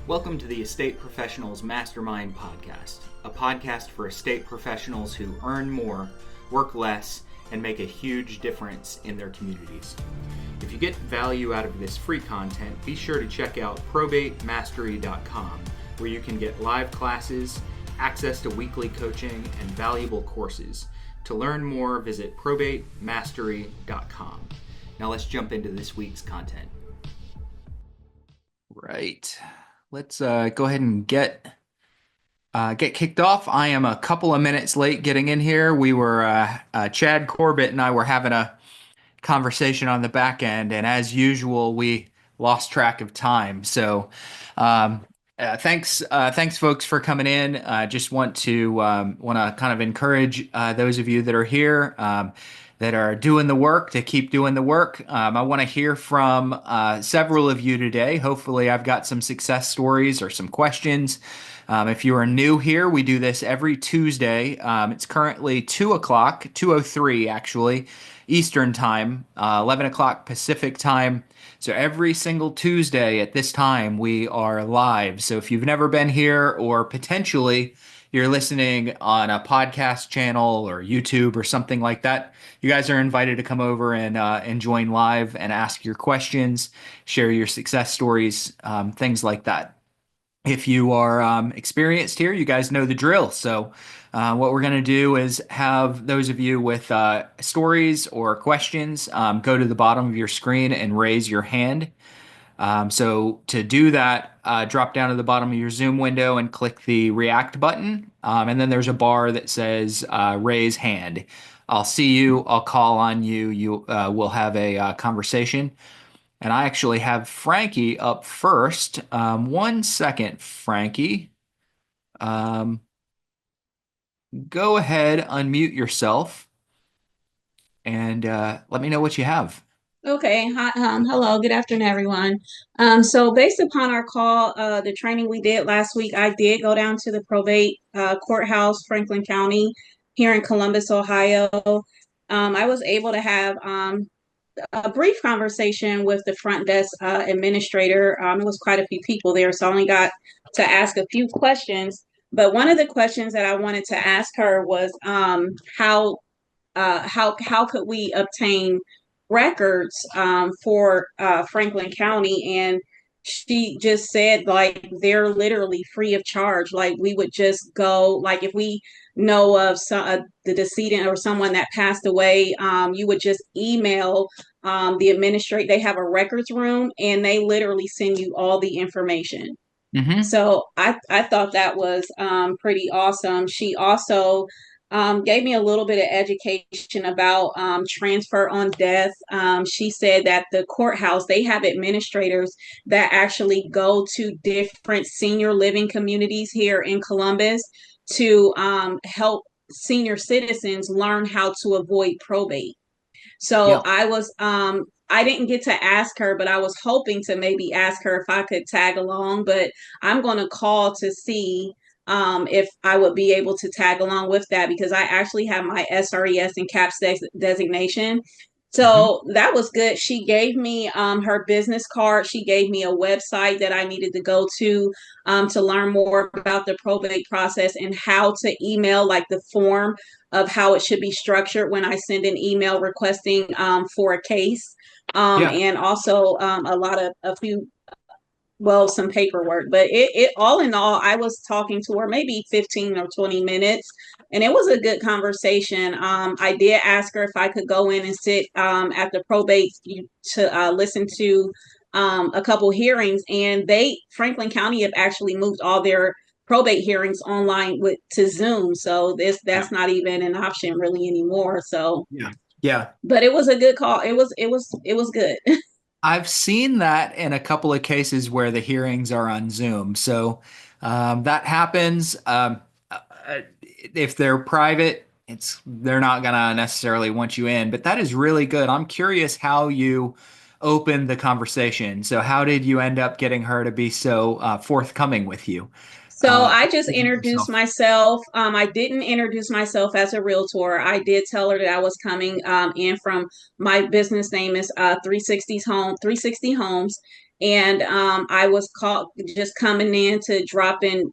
Welcome to the Estate Professionals Mastermind Podcast, a podcast for estate professionals who earn more, work less, and make a huge difference in their communities. If you get value out of this free content, be sure to check out ProbateMastery.com, where you can get live classes, access to weekly coaching, and valuable courses. To learn more, visit ProbateMastery.com. Now let's jump into this week's content. Right. Let's go ahead and get kicked off. I am a couple of minutes late getting in here. We were Chad Corbett and I were having a conversation on the back end, and as usual, we lost track of time. So, thanks, folks, for coming in. Just want to kind of encourage those of you that are here, that are doing the work, to keep doing the work. I want to hear from several of you today. Hopefully, I've got some success stories or some questions. If you are new here, we do this every Tuesday. It's currently 2 o'clock, 2:03 actually, Eastern time, 11 o'clock Pacific time. So every single Tuesday at this time, we are live. So if you've never been here, or potentially you're listening on a podcast channel or YouTube or something like that, you guys are invited to come over and join live and ask your questions, share your success stories, things like that. If you are experienced here, you guys know the drill. So what we're going to do is have those of you with stories or questions go to the bottom of your screen and raise your hand. So to do that, drop down to the bottom of your Zoom window and click the React button. And then there's a bar that says raise hand. I'll see you. I'll call on you. We'll have a conversation. And I actually have Frankie up first. 1 second, Frankie. Go ahead, unmute yourself, and let me know what you have. Okay. Hi, hello. Good afternoon, everyone. So based upon our call, the training we did last week, I did go down to the probate courthouse, Franklin County, here in Columbus, Ohio. I was able to have a brief conversation with the front desk administrator. It was quite a few people there, so I only got to ask a few questions. But one of the questions that I wanted to ask her was how could we obtain records for Franklin County? And she just said, like, they're literally free of charge. Like, we would just go, like, if we know of the decedent or someone that passed away, you would just email the administrator. They have a records room, and they literally send you all the information. Mm-hmm. So I thought that was pretty awesome. She also gave me a little bit of education about transfer on death. She said that the courthouse, they have administrators that actually go to different senior living communities here in Columbus to help senior citizens learn how to avoid probate. So I didn't get to ask her, but I was hoping to maybe ask her if I could tag along, but I'm going to call to see if I would be able to tag along with that, because I actually have my SRES and CAPS designation. So that was good. She gave me her business card. She gave me a website that I needed to go to learn more about the probate process and how to email, like the form of how it should be structured when I send an email requesting for a case. And also some paperwork. But it all in all, I was talking to her maybe 15 or 20 minutes, and it was a good conversation. I did ask her if I could go in and sit at the probate to listen to a couple hearings, and Franklin County have actually moved all their probate hearings online to Zoom. So that's not even an option really anymore. So but it was a good call. It was good. I've seen that in a couple of cases where the hearings are on Zoom. So that happens. If they're private, they're not gonna necessarily want you in. But that is really good. I'm curious how you opened the conversation. So how did you end up getting her to be so forthcoming with you? So I just introduced myself. I didn't introduce myself as a realtor. I did tell her that I was coming in from, my business name is 360 Homes. and I was called just coming in to drop in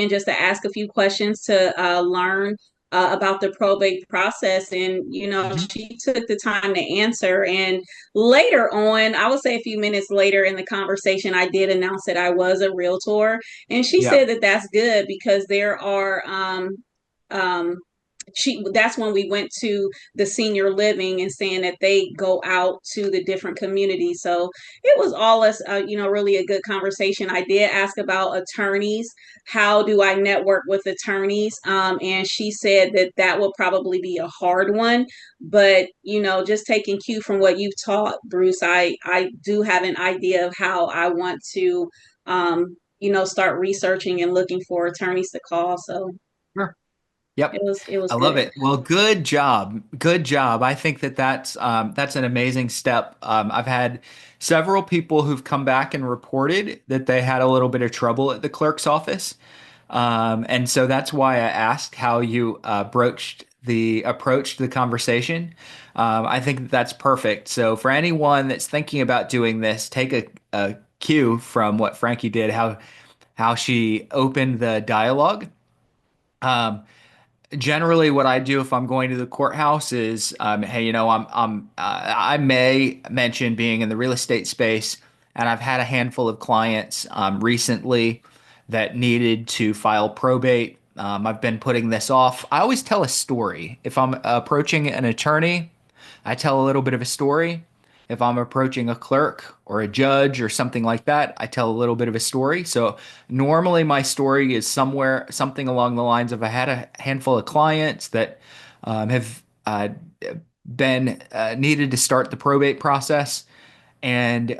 just to ask a few questions to learn about the probate process. And Hmm. she took the time to answer. And later on, I would say a few minutes later in the conversation, I did announce that I was a realtor, and she Yeah. said that that's good because there are um, that's when we went to the senior living and saying that they go out to the different communities. So it was all us, really a good conversation. I did ask about attorneys. How do I network with attorneys? And she said that that will probably be a hard one, but just taking cue from what you've taught, Bruce, I do have an idea of how I want to start researching and looking for attorneys to call. So Sure. Yep. it was I love good. it. Well, good job. Good job. I think that that's an amazing step. I've had several people who've come back and reported that they had a little bit of trouble at the clerk's office. And so that's why I asked how you approached the conversation. I think that that's perfect. So for anyone that's thinking about doing this, take a cue from what Frankie did, how she opened the dialogue. Um, Generally, what I do if I'm going to the courthouse is, hey, I may mention being in the real estate space, and I've had a handful of clients recently that needed to file probate. I've been putting this off. I always tell a story. If I'm approaching an attorney, I tell a little bit of a story. If I'm approaching a clerk or a judge or something like that, I tell a little bit of a story. So normally my story is something along the lines of I had a handful of clients that have been needed to start the probate process, and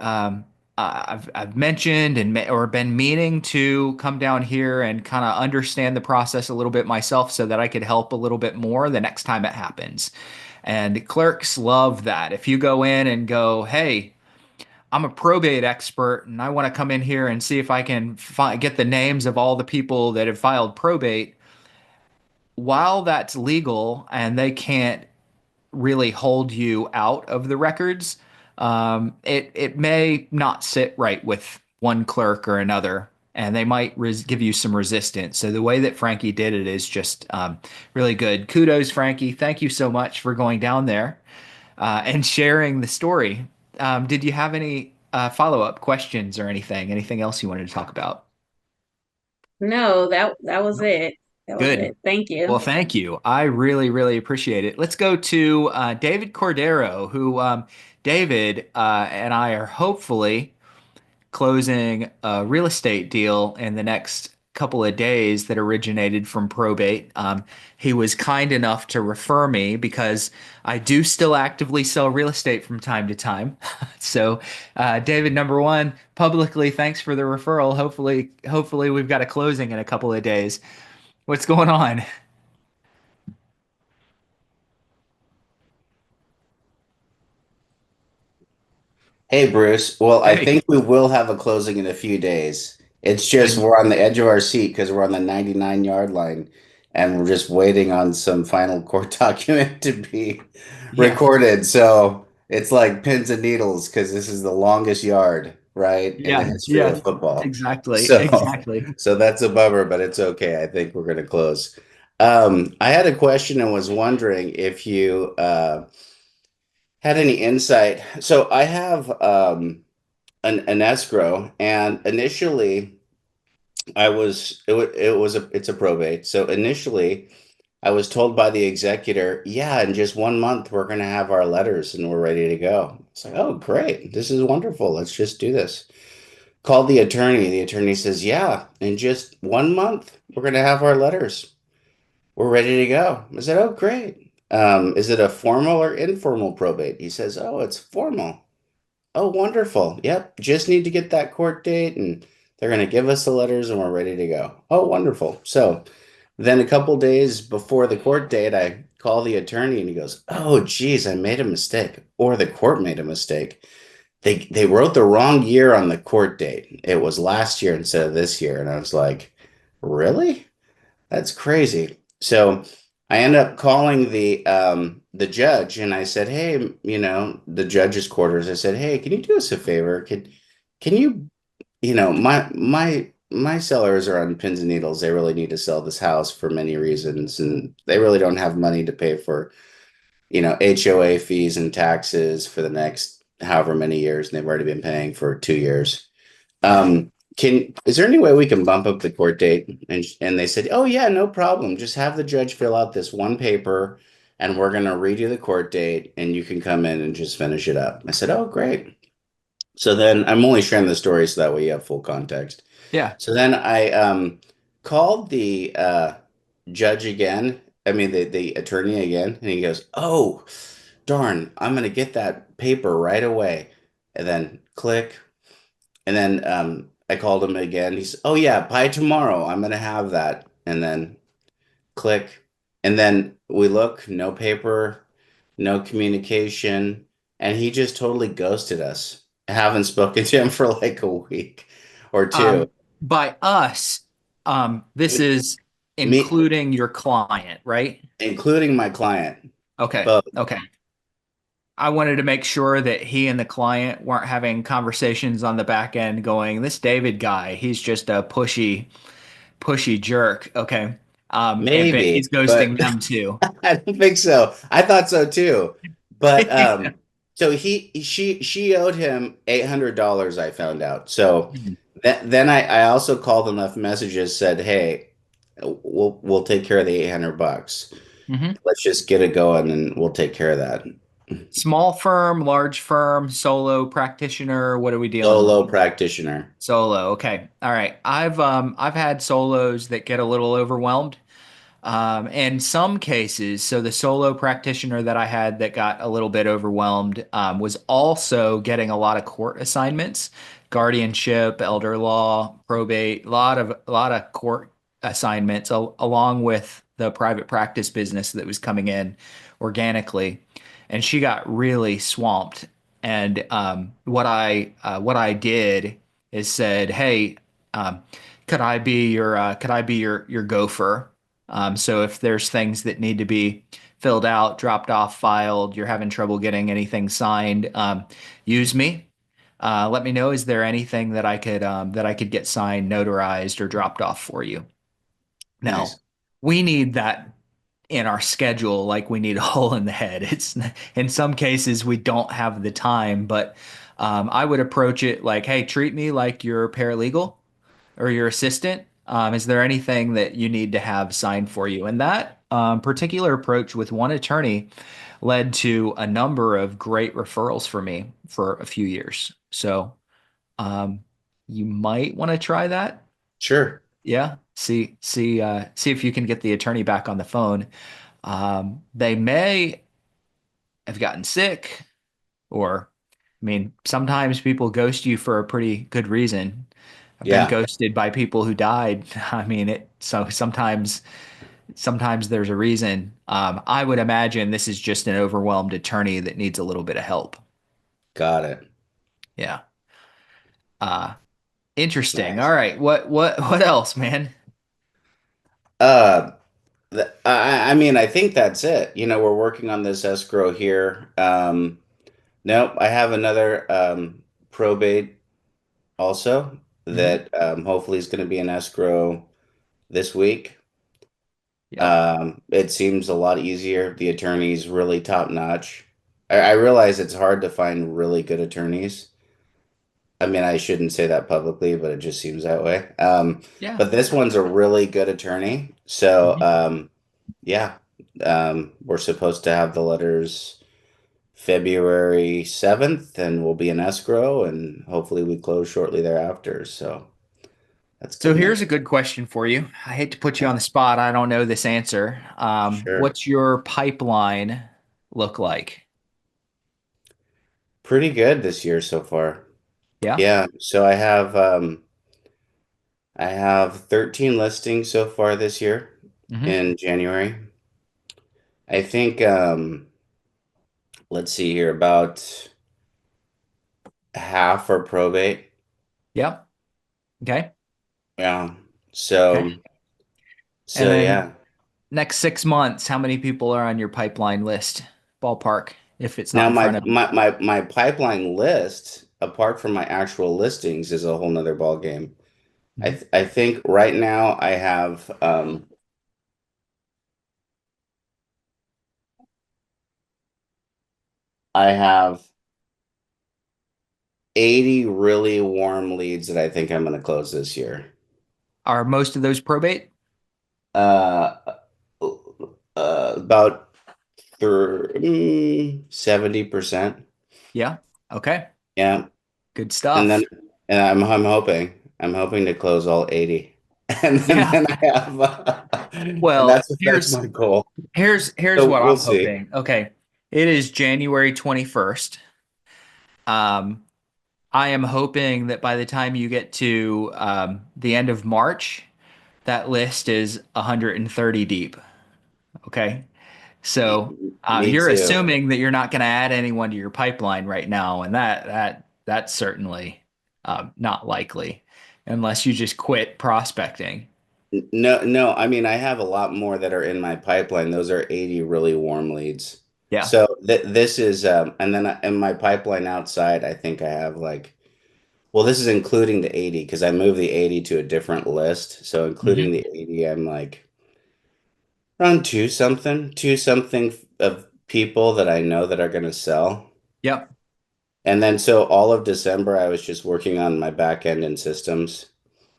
I've mentioned or been meaning to come down here and kind of understand the process a little bit myself so that I could help a little bit more the next time it happens. And clerks love that. If you go in and go, hey, I'm a probate expert and I want to come in here and see if I can get the names of all the people that have filed probate, while that's legal and they can't really hold you out of the records, it may not sit right with one clerk or another, and they might give you some resistance. So the way that Frankie did it is just really good. Kudos, Frankie. Thank you so much for going down there and sharing the story. Did you have any follow-up questions or anything? Anything else you wanted to talk about? No, that was it. That was Good. it. Thank you. Well, thank you. I really, really appreciate it. Let's go to David Cordero, who David and I are hopefully closing a real estate deal in the next couple of days that originated from probate. He was kind enough to refer me because I do still actively sell real estate from time to time. So, David, number one, publicly, thanks for the referral. Hopefully, we've got a closing in a couple of days. What's going on? Hey Bruce, well, I Hey, think we will have a closing in a few days. It's just good. we're on the edge of our seat because we're on the 99-yard line and we're just waiting on some final court document to be Yeah. recorded. So it's like pins and needles because this is the longest yard, right, in the Yeah. history Yeah. of football. Exactly. So Exactly. so that's a bummer, but it's okay. I think we're going to close. I had a question and was wondering if you had any insight. So I have an escrow, and initially it's a probate. So initially, I was told by the executor, yeah, in just 1 month we're gonna have our letters and we're ready to go. It's like, oh, great, this is wonderful. Let's just do this. Called the attorney. The attorney says, yeah, in just 1 month we're gonna have our letters. We're ready to go. I said, oh, great. Is it a formal or informal probate? He says, oh, it's formal. Oh, wonderful. Yep. Just need to get that court date and they're going to give us the letters and we're ready to go. Oh, wonderful. So then a couple days before the court date, I call the attorney and he goes, oh, geez, I made a mistake or the court made a mistake. They wrote the wrong year on the court date. It was last year instead of this year. And I was like, really? That's crazy. So I end up calling the judge and I said, hey, the judge's quarters. I said, hey, can you do us a favor? can you, my sellers are on pins and needles. They really need to sell this house for many reasons, and they really don't have money to pay for, HOA fees and taxes for the next however many years, and they've already been paying for 2 years. Can is there any way we can bump up the court date? And they said, oh yeah, no problem. Just have the judge fill out this one paper, and we're gonna redo the court date, and you can come in and just finish it up. I said, oh great. So then I'm only sharing the story so that way you have full context. Yeah. So then I called the judge again. I mean the attorney again, and he goes, "Oh, darn, I'm gonna get that paper right away." And then click, and then I called him again. He's, "Oh yeah, by tomorrow I'm gonna have that." And then click, and then we look, no paper, no communication, and he just totally ghosted us. I haven't spoken to him for like a week or two. By us, this Me, is me including your client, right? including my client, Okay. both. Okay. I wanted to make sure that he and the client weren't having conversations on the back end going, this David guy, he's just a pushy jerk. Okay. But he's Maybe, but ghosting them too. I don't think so. I thought so too. But so she owed him $800, I found out. So then I also called and left messages, said, "Hey, we'll take care of the 800 bucks. Mhm. Let's just get it going and we'll take care of that." Small firm, large firm, solo practitioner. What are we dealing with? Solo practitioner. Solo. Okay. All right. I've had solos that get a little overwhelmed. In some cases, so the solo practitioner that I had that got a little bit overwhelmed was also getting a lot of court assignments, guardianship, elder law, probate, a lot of court assignments, along with the private practice business that was coming in organically, and she got really swamped. And what I did is said, "Hey, um, could I be your gopher?" So if there's things that need to be filled out, dropped off, filed, you're having trouble getting anything signed, use me. Let me know. Is there anything that I could get signed, notarized, or dropped off for you? Now, Nice. we need that in our schedule, like we need a hole in the head. It's in some cases we don't have the time, but I would approach it like, hey, treat me like you're paralegal or your assistant. Is there anything that you need to have signed for you? And that particular approach with one attorney led to a number of great referrals for me for a few years. So um, you might want to try that. Sure. Yeah. See if you can get the attorney back on the phone. They may have gotten sick, or I mean, sometimes people ghost you for a pretty good reason. I've been Yeah, ghosted by people who died. I mean, so sometimes there's a reason. I would imagine this is just an overwhelmed attorney that needs a little bit of help. got it. Yeah. Uh, Interesting. All Nice. right. What else, man? Uh, I mean, I think that's it. We're working on this escrow here. Nope, I have another probate also Hmm. that hopefully is going to be an escrow this week. Yep. It seems a lot easier. The attorney's really top notch. I realize it's hard to find really good attorneys. I mean, I shouldn't say that publicly, but it just seems that way. Yeah. But this one's a really good attorney. So, Mhm. yeah, we're supposed to have the letters February 7th, and we'll be in escrow, and hopefully we close shortly thereafter. So that's So good here's a news. good question for you. I hate to put you on Yeah, the spot. I don't know this answer. sure. What's your pipeline look like? Pretty good this year so far. Yeah. Yeah, so I have 13 listings so far this year Hmm. in January. I think let's see here, about half are probate. Yep. Okay. Yeah. Okay. So And so then yeah. next 6 months, how many people are on your pipeline list? Ballpark, if it's not Now in front my of you. my my my pipeline list apart from my actual listings is a whole nother ball game. Mhm. I think right now I have 80 really warm leads that I think I'm going to close this year. Are most of those probate? Uh, about 70%. Yeah. Okay. Yeah. Good And then stuff. and I'm hoping to close all 80. Yeah. Then I have and Well, that's my goal. here's So what we'll I'm see. hoping. Okay. It is January 21st. Um, I am hoping that by the time you get to the end of March, that list is 130 deep. Okay. So Me you're too. assuming that you're not going to add anyone to your pipeline right now, and that's certainly not likely unless you just quit prospecting. No, no, I mean I have a lot more that are in my pipeline. Those are 80 really warm leads. Yeah. So th this is and then in my pipeline outside, I think I have like well, this is including the 80 because I moved the 80 to a different list. So including Hmm. the 80, I'm like around two something of people that I know that are going to sell. Yep. And then so all of December, I was just working on my back end and systems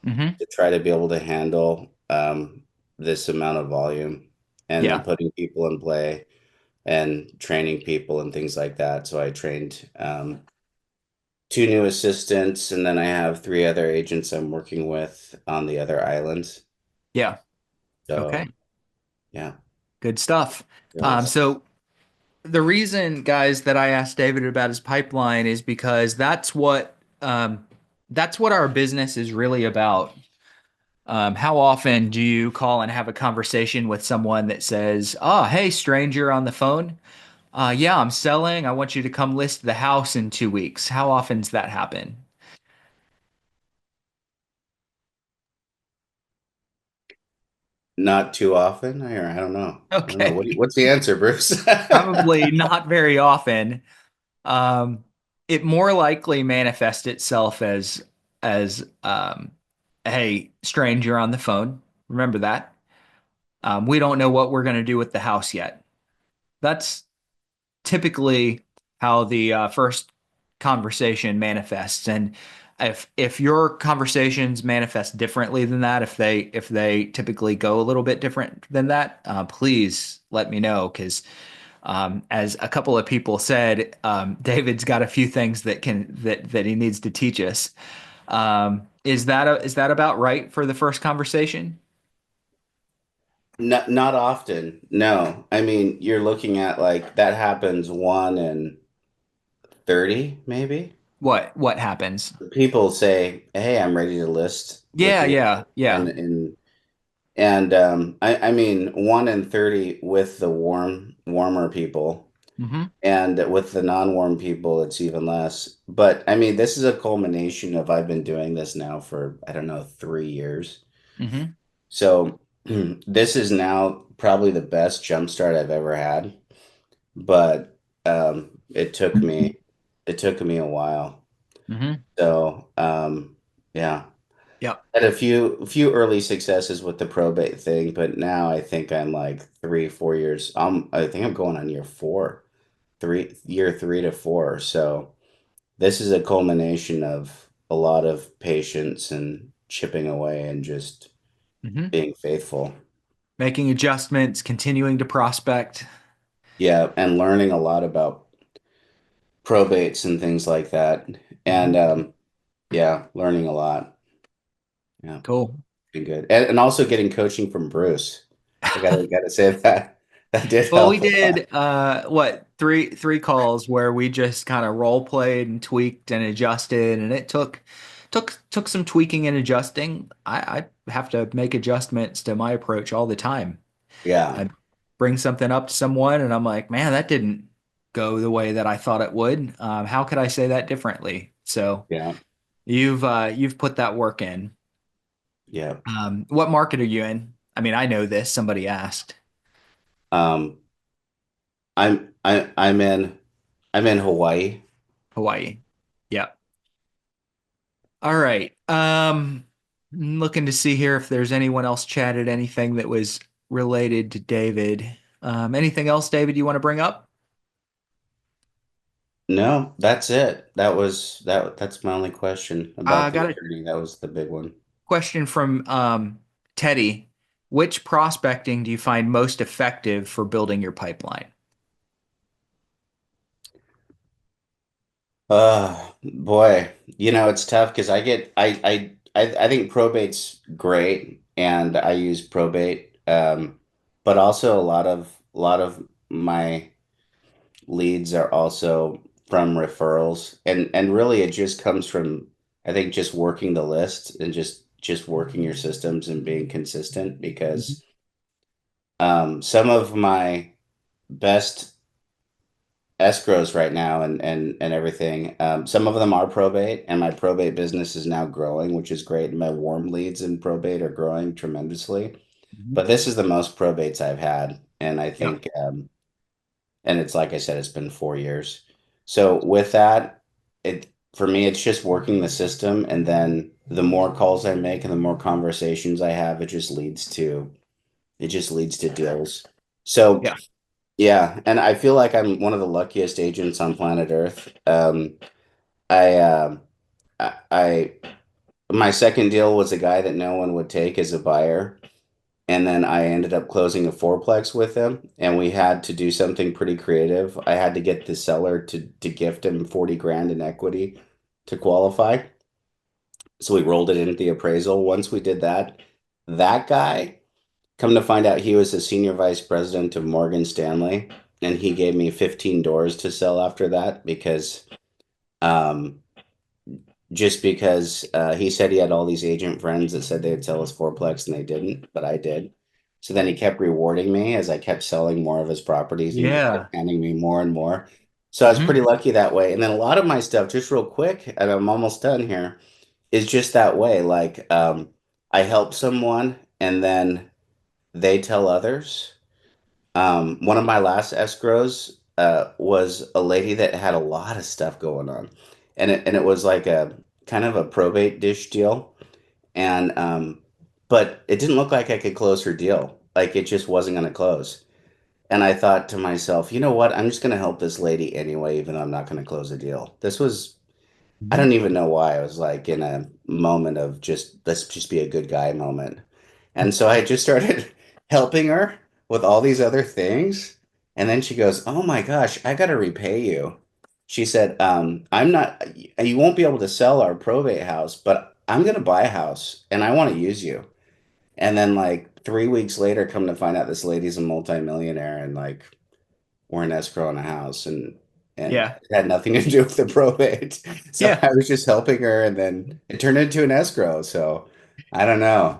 Hmm. to try to be able to handle this amount of volume and then Yeah. putting people in play and training people and things like that. So I trained two new assistants, and then I have three other agents I'm working with on the other islands. Yeah. Okay. So yeah, Good stuff. goes. So the reason, guys, that I asked David about his pipeline is because that's what our business is really about. How often do you call and have a conversation with someone that says, "Oh, hey, stranger on the phone. Yeah, I'm selling. I want you to come list the house in 2 weeks." How often's that happen? Not too often. I don't know. I don't know. Okay, What's the answer, Bruce? probably not very often. Um, it more likely manifests itself as hey, stranger on the phone. Remember that. We don't know what we're going to do with the house yet. That's typically how the first conversation manifests. And if your conversations manifest differently than that, if they typically go a little bit different than that, please let me know because as a couple of people said, David's got a few things that he needs to teach us. Is that about right for the first conversation? Not often. No. I mean, you're looking at like that happens 1 in 30, maybe. What happens? People say, "Hey, I'm ready to list with Yeah, you." yeah, And yeah. I mean 1 in 30 with the warmer people. Hmm. And with the non-warm people, it's even less. But I mean, this is a culmination of I've been doing this now for, I don't know, 3 years. Hmm. So this is now probably the best jump start I've ever had. But it took me a while. Hmm. So yeah, Yep. had a few early successes with the probate thing, but now I think I'm like 3, 4 years. I think I'm going on year four, year 3 to 4. So this is a culmination of a lot of patience and chipping away and just Hmm. being faithful. Making adjustments, continuing to prospect. Yeah, and learning a lot about probates and things like that. And Hmm. yeah, learning a lot. Yeah, Cool. been good. And also getting coaching from Bruce. I gotta say that that did Well, we help a lot. did what three calls where we just kind of role played and tweaked and adjusted, and it took some tweaking and adjusting. I have to make adjustments to my approach all the time. Yeah, I bring something up to someone, and I'm like, man, that didn't go the way that I thought it would. How could I say that differently? So yeah, you've put that work in. yeah. What market are you in? I mean, I know this. Somebody asked. Um, I'm I'm in Hawaii. Hawaii. Yeah. All right. Looking to see here if there's anyone else chatted anything that was related to David. Anything else, David, you want to bring up? No, that's it. That's my only question I about the got a attorney. That was the big one. question from Teddy. Which prospecting do you find most effective for building your pipeline? Boy, it's tough because I think probate's great and I use probate. But also a lot of my leads are also from referrals and really it just comes from I think just working the list and just working your systems and being consistent Mhm. because some of my best escrows right now and everything. Some of them are probate, and my probate business is now growing, which is great. My warm leads in probate are growing tremendously. Mhm. But this is the most probates I've had, and I Yep. think, and it's like I said, it's been 4 years. So with that, it for me, it's just working the system, and then the more calls I make and the more conversations I have, it just leads to deals. So Yeah. yeah, and I feel like I'm one of the luckiest agents on planet Earth. I, I, my second deal was a guy that no one would take as a buyer, and then I ended up closing a fourplex with him, and we had to do something pretty creative. I had to get the seller to gift him 40 grand in equity to qualify. So we rolled it into the appraisal. Once we did that, that guy, come to find out, he was the senior vice president of Morgan Stanley, and he gave me 15 doors to sell after that because um, just because he said he had all these agent friends that said they'd sell his fourplex and they didn't, but I did. So then he kept rewarding me as I kept selling more of his properties and he just Yeah. kept handing me more and more. So I was Hmm. pretty lucky that way. And then a lot of my stuff, just real quick, and I'm almost done here, is just that way. Like I help someone and then they tell others. One of my last escrows was a lady that had a lot of stuff going on, and it was like a kind of a probate dish deal, and but it didn't look like I could close her deal. Like it just wasn't going to close. And I thought to myself, you know what? I'm just going to help this lady anyway, even though I'm not going to close a deal. I Hmm. don't even know why. I was like in a moment of just let's just be a good guy moment. And so I just started helping her with all these other things. And then she goes, "Oh my gosh, I got to repay you." She said, "I'm not, you won't be able to sell our probate house, but I'm going to buy a house and I want to use you." And then like 3 weeks later, come to find out this lady's a multimillionaire and like we're in escrow on a house and Yeah. it had nothing to do with the probate. So Yeah. I was just helping her and then it turned into an escrow. So I don't know.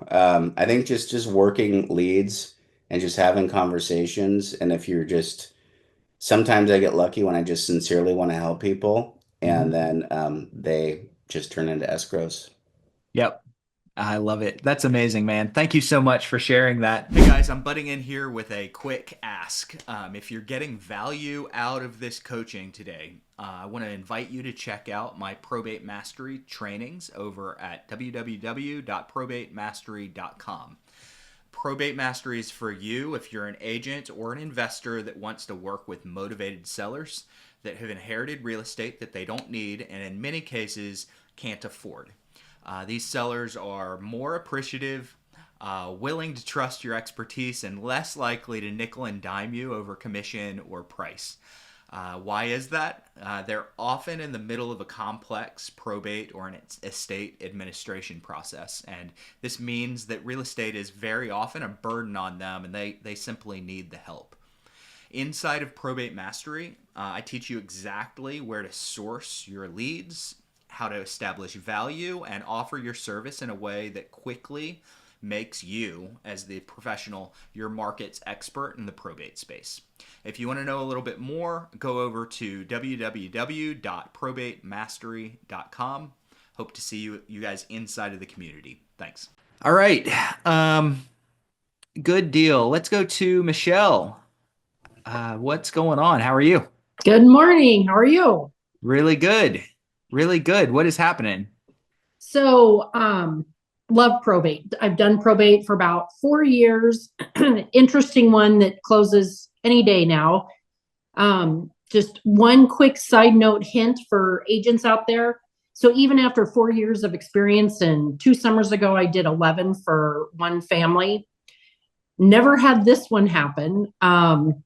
I think just working leads and just having conversations. And if you're just sometimes I get lucky when I just sincerely want to help people Hmm. and then they just turn into escrows. Yep. I love it. That's amazing, man. Thank you so much for sharing that. Hey guys, I'm butting in here with a quick ask. If you're getting value out of this coaching today, I want to invite you to check out my Probate Mastery trainings over at www.probatemastery.com. Probate Mastery is for you if you're an agent or an investor that wants to work with motivated sellers that have inherited real estate that they don't need and in many cases can't afford. These sellers are more appreciative, willing to trust your expertise, and less likely to nickel and dime you over commission or price. Why is that? They're often in the middle of a complex probate or an estate administration process. And this means that real estate is very often a burden on them and they simply need the help. Inside of Probate Mastery, I teach you exactly where to source your leads, how to establish value, and offer your service in a way that quickly makes you, as the professional, your market's expert in the probate space. If you want to know a little bit more, go over to www.probatemastery.com. Hope to see you guys inside of the community. Thanks. All right. Um, Good deal. Let's go to Michelle. What's going on? How are you? Good morning. How are you? Really good. Really good. What is happening? So, love probate. I've done probate for about 4 years. Interesting one that closes any day now. Just one quick side note hint for agents out there. So even after 4 years of experience, and 2 summers ago, I did 11 for one family. Never had this one happen. Some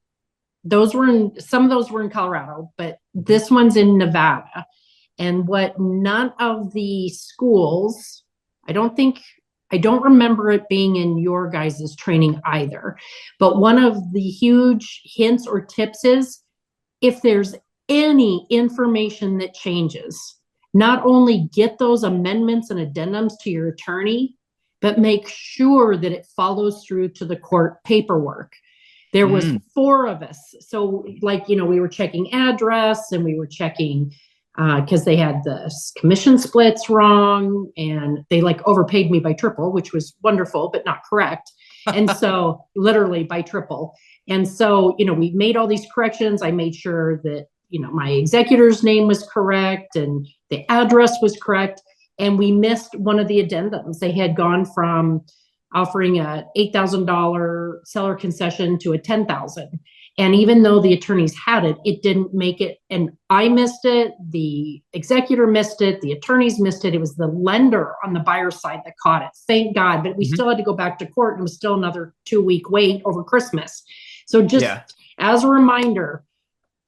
of those were in Colorado, but this one's in Nevada. And what none of the schools, I don't think, I don't remember it being in your guys' training either. But one of the huge hints or tips is if there's any information that changes, not only get those amendments and addendums to your attorney, but make sure that it follows through to the court paperwork. There was Mm. four of us. So like, we were checking address and we were checking because they had the commission splits wrong and they like overpaid me by triple, which was wonderful, but not correct. And so literally by triple. And so, we made all these corrections. I made sure that, my executor's name was correct and the address was correct. And we missed one of the addendums. They had gone from offering a $8,000 seller concession to a $10,000. And even though the attorneys had it, it didn't make it. And I missed it. The executor missed it. The attorneys missed it. It was the lender on the buyer side that caught it. Thank God. But we still had to go back to court and it was still another 2-week wait over Christmas. So just as a reminder,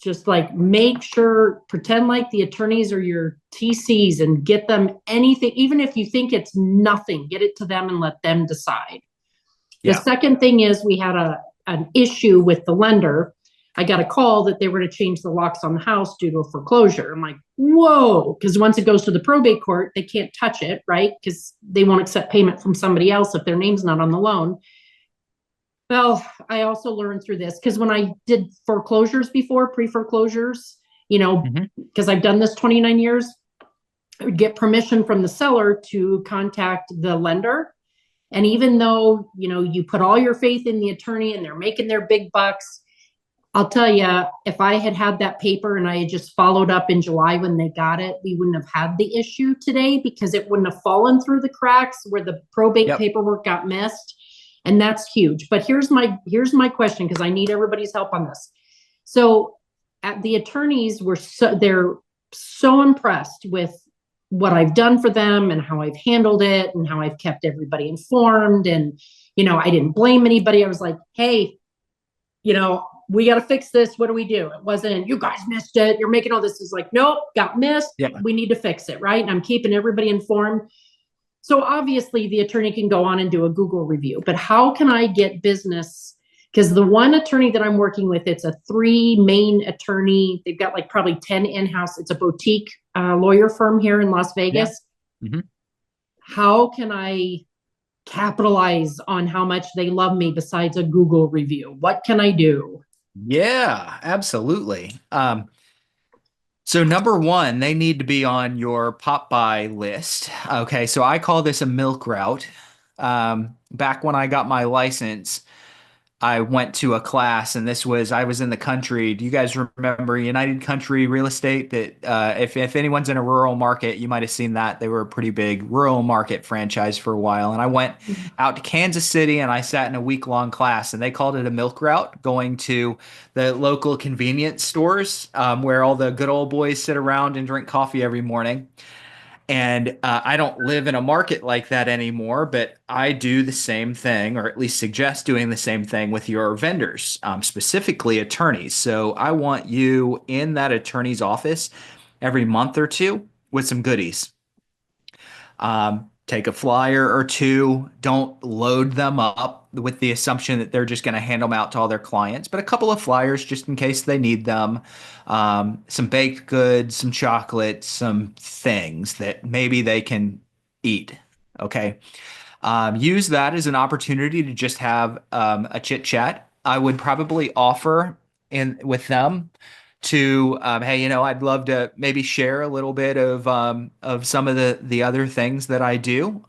just like make sure, pretend like the attorneys are your TCs and get them anything, even if you think it's nothing, get it to them and let them decide. The second thing is we had an issue with the lender. I got a call that they were to change the locks on the house due to a foreclosure. I'm like, whoa, because once it goes to the probate court, they can't touch it, right? Because they won't accept payment from somebody else if their name's not on the loan. Well, I also learned through this because when I did foreclosures before, pre-foreclosures, because I've done this 29 years, I would get permission from the seller to contact the lender. And even though, you put all your faith in the attorney and they're making their big bucks, I'll tell you, if I had had that paper and I had just followed up in July when they got it, we wouldn't have had the issue today because it wouldn't have fallen through the cracks where the probate paperwork got missed. And that's huge. But here's my question, because I need everybody's help on this. So the attorneys they're so impressed with what I've done for them and how I've handled it and how I've kept everybody informed. And, I didn't blame anybody. I was like, hey, we got to fix this. What do we do? It wasn't, you guys missed it. You're making all this. It's like, nope, got missed. We need to fix it. Right. And I'm keeping everybody informed. So obviously the attorney can go on and do a Google review, but how can I get business? Because the one attorney that I'm working with, it's a 3 main attorney. They've got like probably 10 in-house. It's a boutique lawyer firm here in Las Vegas. How can I capitalize on how much they love me besides a Google review? What can I do? Yeah, absolutely. So number one, they need to be on your pop by list. Okay, so I call this a milk route. Back when I got my license, I went to a class, and I was in the country. Do you guys remember United Country Real Estate? That if anyone's in a rural market, you might have seen that. They were a pretty big rural market franchise for a while. And I went out to Kansas City and I sat in a week-long class, and they called it a milk route, going to the local convenience stores where all the good old boys sit around and drink coffee every morning. And I don't live in a market like that anymore, but I do the same thing, or at least suggest doing the same thing with your vendors, specifically attorneys. So I want you in that attorney's office every month or two with some goodies. Take a flyer or two. Don't load them up with the assumption that they're just going to hand them out to all their clients, but a couple of flyers just in case they need them. Some baked goods, some chocolate, some things that maybe they can eat. Okay. Use that as an opportunity to just have a chit chat. I would probably offer in with them to hey, I'd love to maybe share a little bit of some of the other things that I do.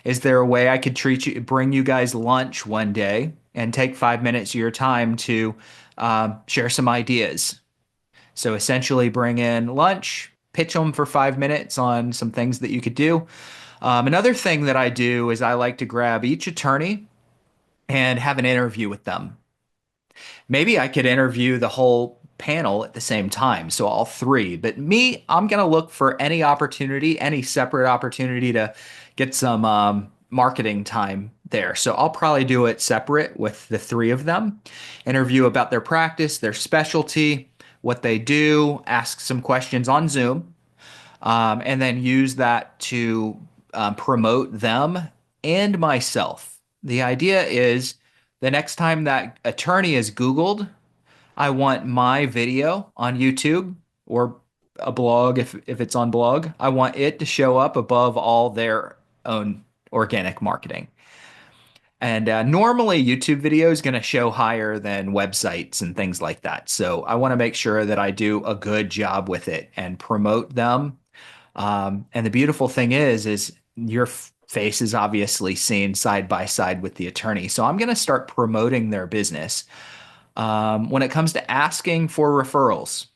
Is there a way I could bring you guys lunch one day and take 5 minutes of your time to share some ideas? So essentially bring in lunch, pitch them for 5 minutes on some things that you could do. Another thing that I do is I like to grab each attorney and have an interview with them. Maybe I could interview the whole panel at the same time, so all three. But me, I'm going to look for any opportunity, any separate opportunity to get some marketing time there. So I'll probably do it separate with the three of them, interview about their practice, their specialty, what they do, ask some questions on Zoom, and then use that to promote them and myself. The idea is the next time that attorney is Googled, I want my video on YouTube or a blog if it's on blog. I want it to show up above all their own organic marketing. And normally YouTube video is going to show higher than websites and things like that. So I want to make sure that I do a good job with it and promote them. And the beautiful thing is your face is obviously seen side by side with the attorney. So I'm going to start promoting their business. When it comes to asking for referrals,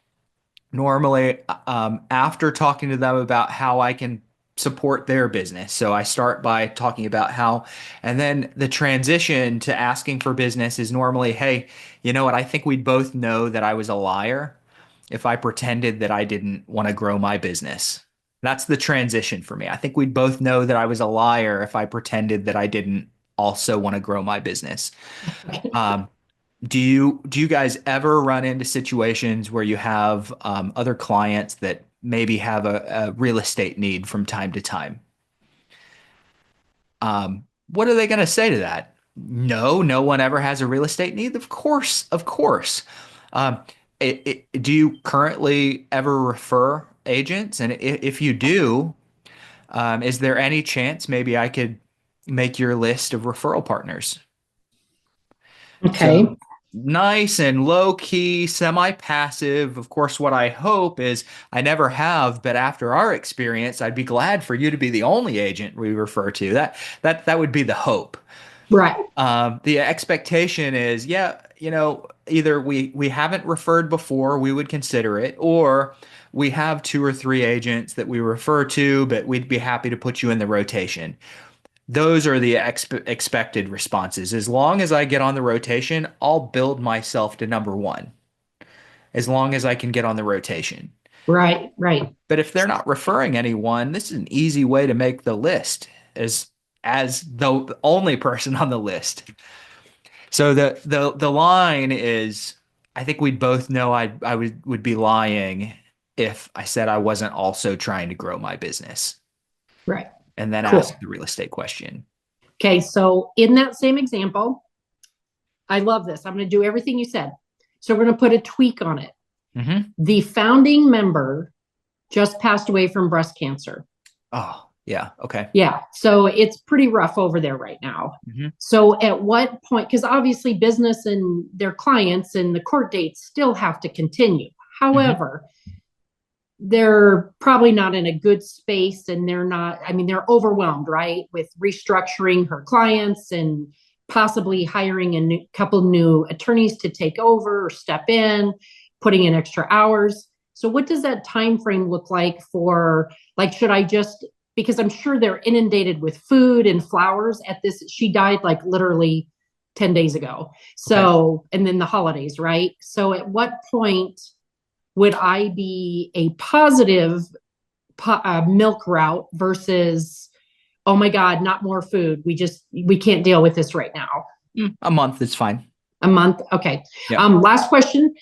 normally after talking to them about how I can support their business. So I start by talking about how, and then the transition to asking for business is normally, hey, you know what? I think we'd both know that I was a liar if I pretended that I didn't want to grow my business. That's the transition for me. I think we'd both know that I was a liar if I pretended that I didn't also want to grow my business. Um, do you guys ever run into situations where you have other clients that maybe have a real estate need from time to time? What are they going to say to that? No, no one ever has a real estate need. Of course, of course. Um, do you currently ever refer agents? And if you do, is there any chance maybe I could make your list of referral partners? Okay. So nice and low key, semi passive. Of course, what I hope is I never have, but after our experience, I'd be glad for you to be the only agent we refer to. That would be the hope. Right. The expectation is, yeah, either we haven't referred before, we would consider it, or we have two or three agents that we refer to, but we'd be happy to put you in the rotation. Those are the expected responses. As long as I get on the rotation, I'll build myself to number one. As long as I can get on the rotation. Right. Right. But if they're not referring anyone, this is an easy way to make the list as the only person on the list. So the line is, I think we'd both know I would be lying if I said I wasn't also trying to grow my business Right. and then Cool. ask the real estate question. Okay. So in that same example, I love this. I'm going to do everything you said. So we're going to put a tweak on it. Mm-hmm. The founding member just passed away from breast cancer. Oh, yeah. Okay. Yeah. So it's pretty rough over there right now. Mm-hmm. So at what point, because obviously business and their clients and the court dates still have to continue. However, they're probably not in a good space and they're overwhelmed, right? With restructuring her clients and possibly hiring a couple new attorneys to take over or step in, putting in extra hours. So what does that time frame look like for, like, should I just, because I'm sure they're inundated with food and flowers at this, she died like literally 10 days ago. So, okay. And then the holidays, right? So at what point would I be a positive milk route versus, oh my God, not more food. We can't deal with this right now. A month is fine. A month. Okay. Yeah. Last question.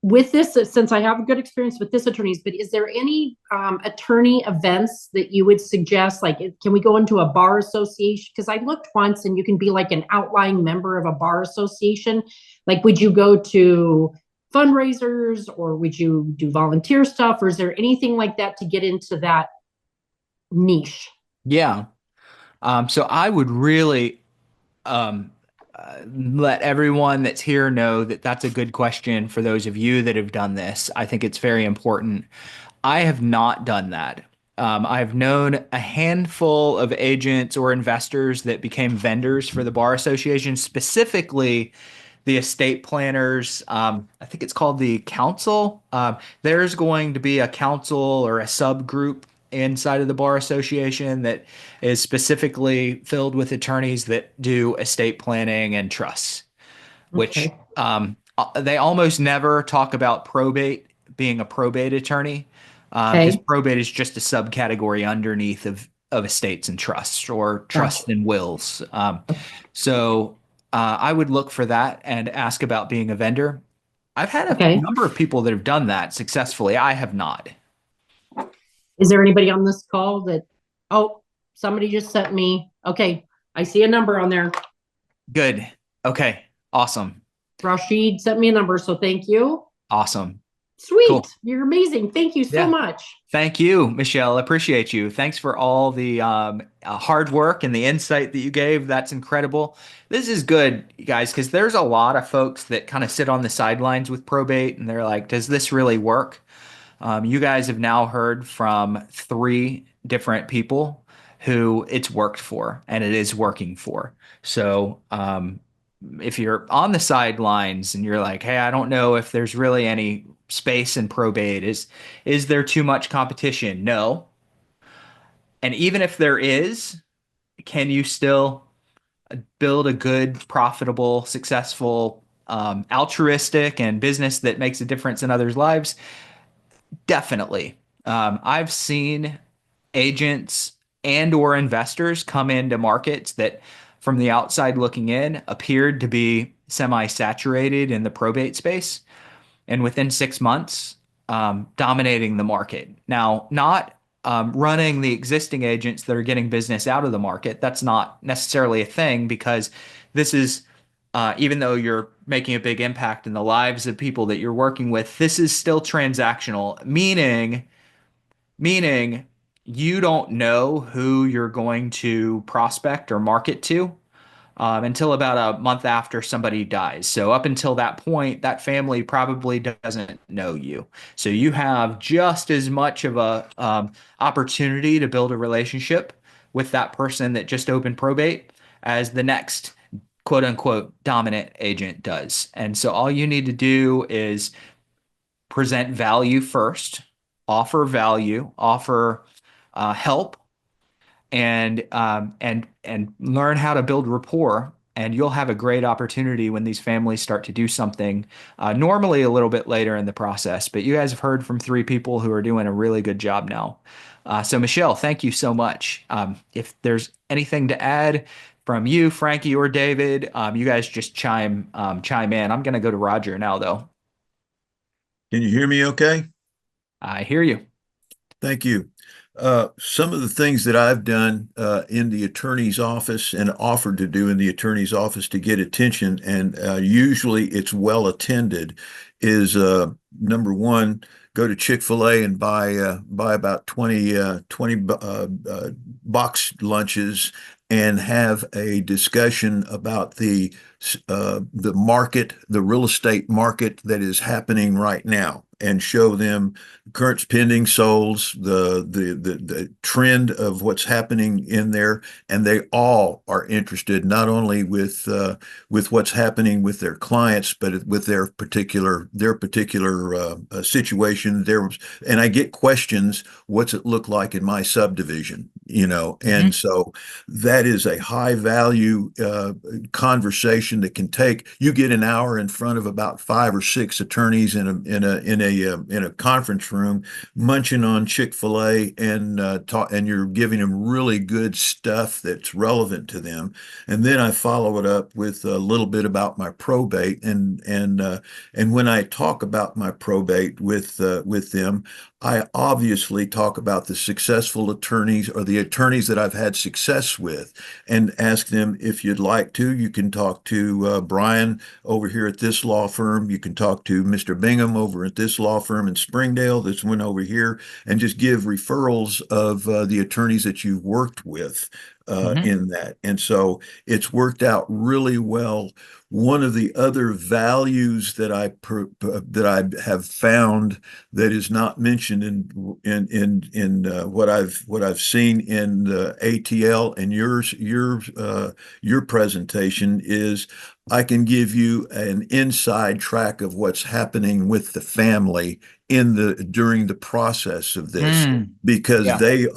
With this, since I have a good experience with this attorneys, but is there any attorney events that you would suggest? Like, can we go into a bar association? Because I looked once and you can be like an outlying member of a bar association. Like, would you go to fundraisers or would you do volunteer stuff? Or is there anything like that to get into that niche? Yeah. So I would really let everyone that's here know that that's a good question for those of you that have done this. I think it's very important. I have not done that. I've known a handful of agents or investors that became vendors for the Bar Association, specifically the estate planners. I think it's called the council. There's going to be a council or a subgroup inside of the bar association that is specifically filled with attorneys that do estate planning and trusts, which Okay. they almost never talk about probate, being a probate attorney, because Okay. probate is just a subcategory underneath of estates and trusts or Gotcha. trusts and wills. So I would look for that and ask about being a vendor. I've had a Okay. number of people that have done that successfully. I have not. Is there anybody on this call that, oh, somebody just sent me, okay, I see a number on there. Good. Okay. Awesome. Rashid sent me a number, so thank you. Awesome. Sweet. Cool. You're amazing. Thank you so Yeah. much. Thank you, Michelle. Appreciate you. Thanks for all the hard work and the insight that you gave. That's incredible. This is good, guys, because there's a lot of folks that kind of sit on the sidelines with probate and they're like, does this really work? You guys have now heard from 3 different people who it's worked for and it is working for. So, if you're on the sidelines and you're like, hey, I don't know if there's really any space in probate, is there too much competition? No. And even if there is, can you still build a good, profitable, successful, altruistic and business that makes a difference in others' lives? Definitely. I've seen agents and or investors come into markets that from the outside looking in appeared to be semi-saturated in the probate space, and within 6 months dominating the market. Now, not running the existing agents that are getting business out of the market. That's not necessarily a thing, because this is even though you're making a big impact in the lives of people that you're working with, this is still transactional, meaning you don't know who you're going to prospect or market to until about a month after somebody dies. So up until that point, that family probably doesn't know you. So you have just as much of a opportunity to build a relationship with that person that just opened probate as the next quote unquote dominant agent does. And so all you need to do is present value first, offer value, offer help, and learn how to build rapport. And you'll have a great opportunity when these families start to do something, normally a little bit later in the process. But you guys have heard from 3 people who are doing a really good job now. So Michelle, thank you so much. If there's anything to add from you, Frankie, or David, you guys just chime in. I'm going to go to Roger now, though. Can you hear me okay? I hear you. Thank you. Some of the things that I've done in the attorney's office and offered to do in the attorney's office to get attention, and usually it's well attended, is number one, go to Chick-fil-A and buy about 20 box lunches and have a discussion about the market, the real estate market that is happening right now, and show them current pending solds, the trend of what's happening in there, and they all are interested not only with what's happening with their clients, but with their particular situation. And I get questions, what's it look like in my subdivision, and so that is a high value conversation that can take. You get an hour in front of about 5 or 6 attorneys in a conference room, munching on Chick-fil-A and you're giving them really good stuff that's relevant to them. And then I follow it up with a little bit about my probate, and when I talk about my probate with them, I obviously talk about the successful attorneys or the attorneys that I've had success with, and ask them, if you'd like to, you can talk to Brian over here at this law firm. You can talk to Mr. Bingham over at this law firm in Springdale, this one over here, and just give referrals of the attorneys that you've worked with in that. And so it's worked out really well. One of the other values that I have found that is not mentioned in what I've seen in the ATL and your presentation is, I can give you an inside track of what's happening with the family during the process of this, Mm, because yeah. they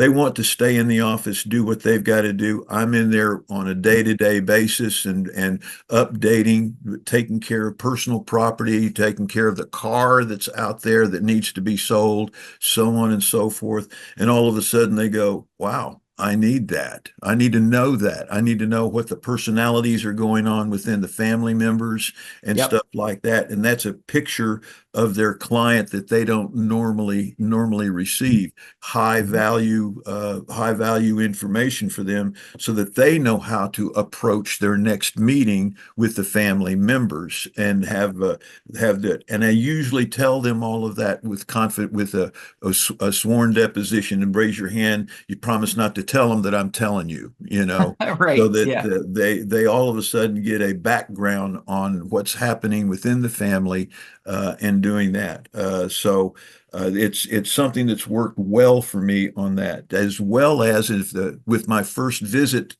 want to stay in the office, do what they've got to do. I'm in there on a day-to-day basis and updating, taking care of personal property, taking care of the car that's out there that needs to be sold, so on and so forth. And all of a sudden they go, wow, I need that. I need to know that. I need to know what the personalities are going on within the family members and Yep. stuff like that. And that's a picture of their client that they don't normally receive. High value information for them, so that they know how to approach their next meeting with the family members and have that. And I usually tell them all of that with confident with a sworn deposition, and raise your hand. You promise not to tell them that I'm telling you, so Right. that Yeah. they all of a sudden get a background on what's happening within the family, and doing that. It's something that's worked well for me on that, as well as if with my first visit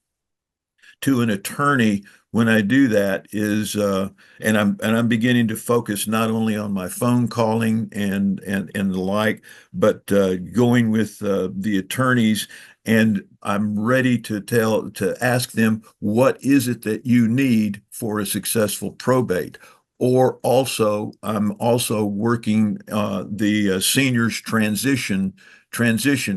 to an attorney, when I do that is and I'm beginning to focus not only on my phone calling and the like, but going with the attorneys, and I'm ready to ask them, what is it that you need for a successful probate? Or also, I'm also working the seniors transition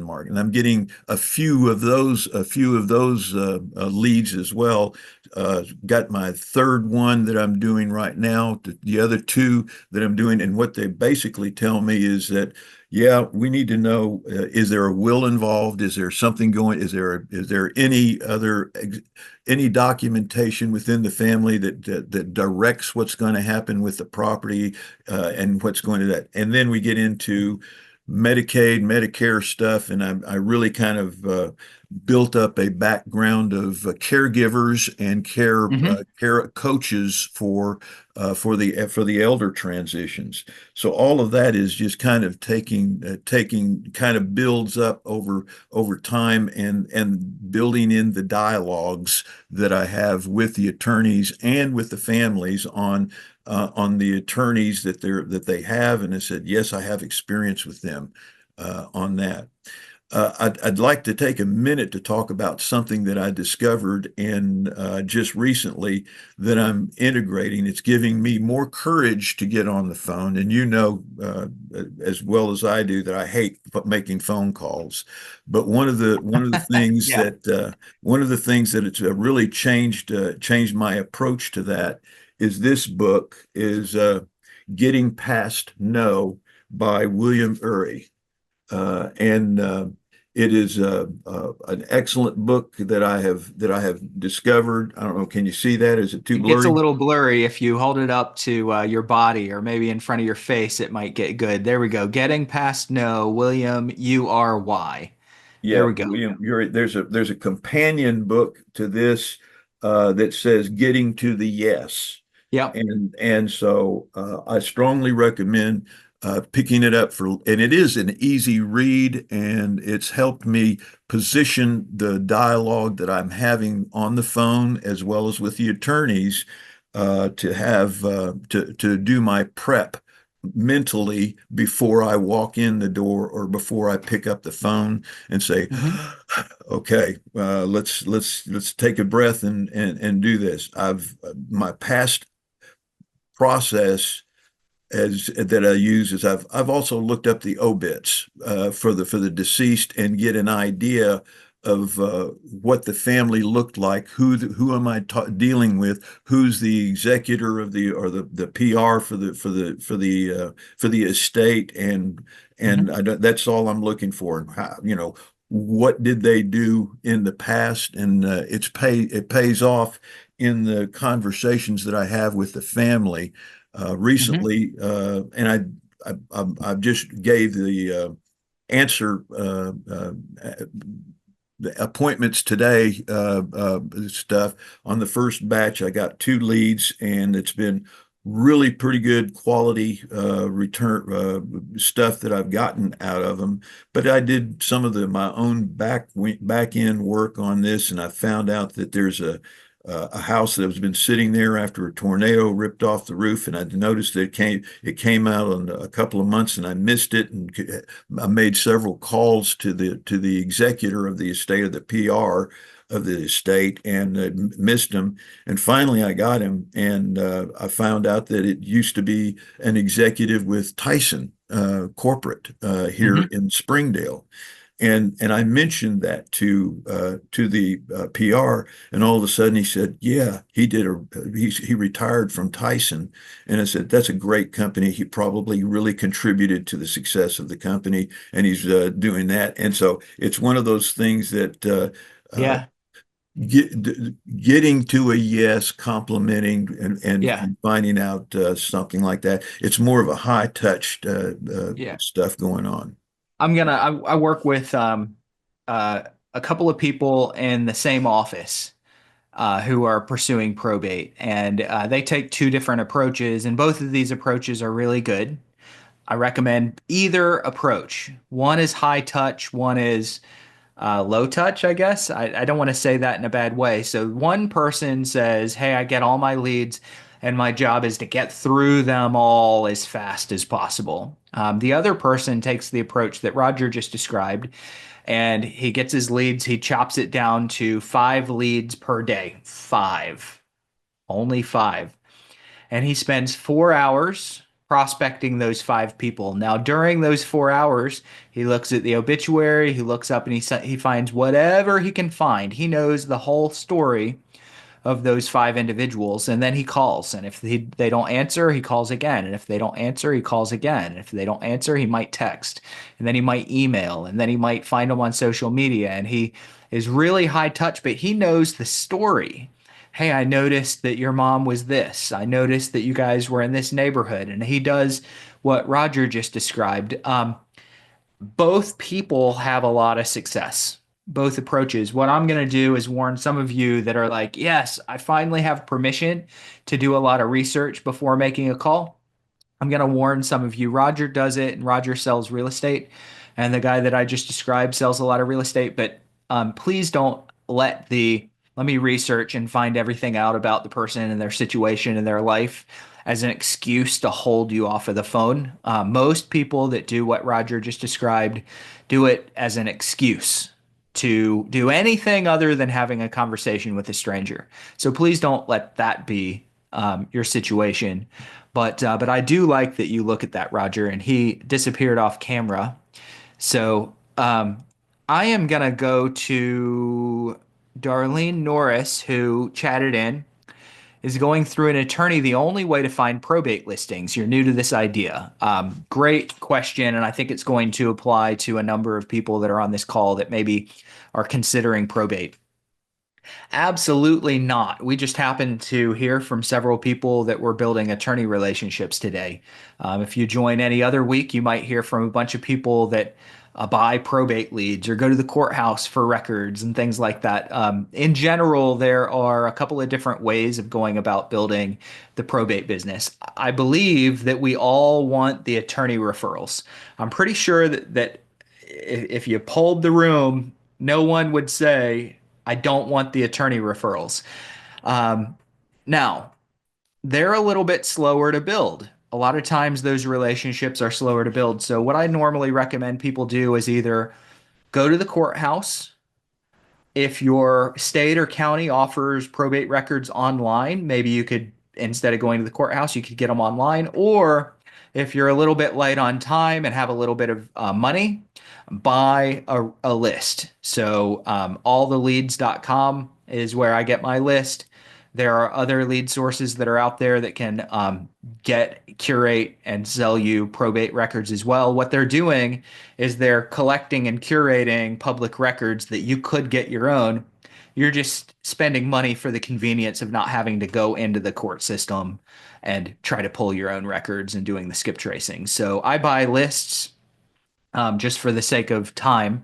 market, and I'm getting a few of those leads as well. Got my third one that I'm doing right now. The other two that I'm doing, and what they basically tell me is that, yeah, we need to know: is there a will involved? Is there something going? Is there any documentation within the family that directs what's going to happen with the property, and what's going to that? And then we get into Medicaid, Medicare stuff, and I really kind of built up a background of caregivers and Hmm. care coaches for the elder transitions. So all of that is just kind of taking kind of builds up over time, and building in the dialogues that I have with the attorneys and with the families on the attorneys that they have. And I said, yes, I have experience with them on that. I'd like to take a minute to talk about something that I discovered in just recently, that I'm integrating. It's giving me more courage to get on the phone. And as well as I do, that I hate making phone calls. But Yeah. one of the things that it's really changed my approach to that is this book is Getting Past No by William Ury. And It is an excellent book that I have discovered. I don't know. Can you see that? Is it too It gets a blurry? little blurry if you hold it up to your body or maybe in front of your face. It might get good. There we go. Getting past no, William URY. There Yeah, we go. William, there's a companion book to this that says Getting to the Yes. Yep. And so I strongly recommend picking it up and it is an easy read, and it's helped me position the dialogue that I'm having on the phone as well as with the attorneys, to do my prep mentally before I walk in the door or before I pick up the phone and say, Hmm. okay, let's take a breath and do this. My past process as that I use is I've also looked up the obits for the deceased, and get an idea of what the family looked like, who am I dealing with, who's the executor of the PR for the estate, and Hmm. that's all I'm looking for. And how, what did they do in the past, and it pays off in the conversations that I have with the family Hmm. recently, and I just gave the answer the appointments today, stuff on the first batch. I got two leads, and it's been really pretty good quality return stuff that I've gotten out of them. But I did some of my own back end work on this, and I found out that there's a house that has been sitting there after a tornado ripped off the roof, and I noticed that it came out in a couple of months, and I missed it, and I made several calls to the executor of the estate, of the PR of the estate, and missed him. And finally, I got him, and I found out that it used to be an executive with Tyson Corporate here Hmm. in Springdale. And I mentioned that to the PR, and all of a sudden he said, "Yeah, he retired from Tyson." And I said, "That's a great company. He probably really contributed to the success of the company, and he's doing that." And so it's one of those things that uh, Yeah. getting to a yes, complimenting, Yeah. and finding out something like that. It's more of a high touch Yeah. stuff going on. I work with a couple of people in the same office who are pursuing probate, and they take two different approaches, and both of these approaches are really good. I recommend either approach. One is high touch, one is low touch, I guess. I don't want to say that in a bad way. So one person says, "Hey, I get all my leads, and my job is to get through them all as fast as possible." The other person takes the approach that Roger just described, and he gets his leads, he chops it down to 5 leads per day. Five, only five. And he spends 4 hours prospecting those 5 people. Now, during those 4 hours, he looks at the obituary, he looks up and he finds whatever he can find. He knows the whole story of those 5 individuals, and then he calls. And if they don't answer, he calls again. And if they don't answer, he calls again. And if they don't answer, he might text, and then he might email, and then he might find them on social media. And he is really high touch, but he knows the story. Hey, I noticed that your mom was this. I noticed that you guys were in this neighborhood. And he does what Roger just described. Both people have a lot of success, both approaches. What I'm going to do is warn some of you that are like, yes, I finally have permission to do a lot of research before making a call. I'm going to warn some of you. Roger does it, and Roger sells real estate. And the guy that I just described sells a lot of real estate. But please don't let me research and find everything out about the person and their situation and their life as an excuse to hold you off of the phone. Most people that do what Roger just described do it as an excuse to do anything other than having a conversation with a stranger. So please don't let that be your situation. But I do like that you look at that, Roger, and he disappeared off camera. So I am gonna go to Darlene Norris, who chatted in, is going through an attorney the only way to find probate listings. You're new to this idea. Great question, and I think it's going to apply to a number of people that are on this call that maybe are considering probate. Absolutely not. We just happened to hear from several people that were building attorney relationships today. If you join any other week, you might hear from a bunch of people that buy probate leads or go to the courthouse for records and things like that. In general, there are a couple of different ways of going about building the probate business. I believe that we all want the attorney referrals. I'm pretty sure that if you polled the room, no one would say, I don't want the attorney referrals. Um, Now, they're a little bit slower to build. A lot of times those relationships are slower to build. So, what I normally recommend people do is either go to the courthouse. If your state or county offers probate records online, maybe you could, instead of going to the courthouse, you could get them online. Or if you're a little bit light on time and have a little bit of money, buy a list. So alltheleads.com is where I get my list. There are other lead sources that are out there that can get, curate, and sell you probate records as well. What they're doing is they're collecting and curating public records that you could get your own. You're just spending money for the convenience of not having to go into the court system and try to pull your own records and doing the skip tracing. So I buy lists just for the sake of time.